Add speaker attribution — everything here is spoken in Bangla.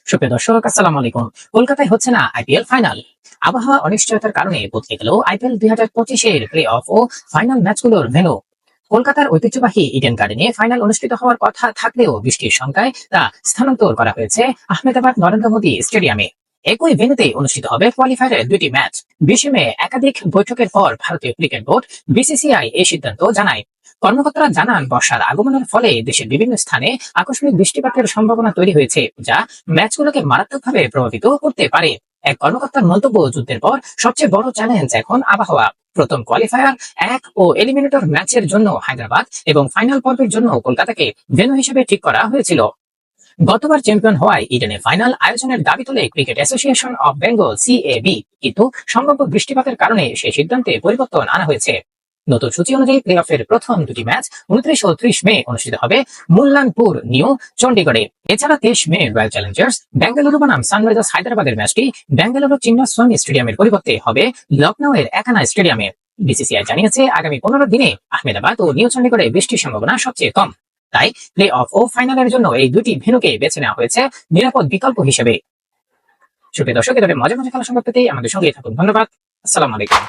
Speaker 1: সুপ্রিয় দর্শক, আসসালামু আলাইকুম। কলকাতায় হচ্ছে না আইপিএল ফাইনাল। আবহাওয়া অনিশ্চয়তার কারণে বদলে গেল IPL 2025-এর play of O final ম্যাচগুলোর venue. কলকাতার ঐতিহ্যবাহী ইডেন গার্ডেনে ফাইনাল অনুষ্ঠিত হওয়ার কথা থাকলেও বৃষ্টির শঙ্কায় তা স্থানান্তর করা হয়েছে আহমেদাবাদ নরেন্দ্র মোদী স্টেডিয়ামে। একই ভেন্যুতে অনুষ্ঠিত হবে কোয়ালিফায়ারের দুটি ম্যাচ। 20 মে একাধিক বৈঠকের পর ভারতীয় ক্রিকেট বোর্ড বিসিসিআই এই সিদ্ধান্ত জানায়। কর্মকর্তারা জানান, বর্ষার আগমনের ফলে দেশের বিভিন্ন স্থানে আকস্মিক বৃষ্টিপাতের সম্ভাবনা তৈরি হয়েছে, যা ম্যাচগুলোকে মারাত্মকভাবে প্রভাবিত করতে পারে। এক কর্মকর্তার মন্তব্য, যুদ্ধের পর সবচেয়ে বড় চ্যালেঞ্জ এখন আবহাওয়া। প্রথম কোয়ালিফায়ার এক ও এলিমিনেটর ম্যাচের জন্য হায়দ্রাবাদ এবং ফাইনাল পর্বের জন্য কলকাতাকে ভেন্যু হিসেবে ঠিক করা হয়েছিল। গতবার চ্যাম্পিয়ন হওয়ায় ইডেনে ফাইনাল আয়োজনের দাবি তোলে cricket association of Bengal CAB, কিন্তু সম্ভাব্য বৃষ্টিপাতের কারণে সেই সিদ্ধান্তে পরিবর্তন আনা হয়েছে। নতুন সূচি অনুযায়ী প্লে অফের প্রথম দুটি ম্যাচ 29 ও 30 মে অনুষ্ঠিত হবে মুল্লানপুর, নিউ চণ্ডীগড়ে। এছাড়া 23 মে রয়্যাল চ্যালেঞ্জার্স বেঙ্গালুরু বনাম সানরাইজার্স হায়দ্রাবাদের ম্যাচটি বেঙ্গালুরু চিন্নাস্বামী স্টেডিয়ামের পরিবর্তে হবে লখনৌয়ের একানা স্টেডিয়ামে। বিসিসিআই জানিয়েছে, আগামী 15 দিনে আহমেদাবাদ ও নিউ চণ্ডীগড়ে বৃষ্টির সম্ভাবনা সবচেয়ে কম। তাই প্লে অফ ও ফাইনালের জন্য এই দুটি ভেন্যুকে বেছে নেওয়া হয়েছে নিরাপদ বিকল্প হিসেবে। সুপ্রিয় দর্শক, এভাবে মজার মজার খেলা সংবাদ পেতে আমাদের সঙ্গে থাকুন। ধন্যবাদ। আসসালামু আলাইকুম।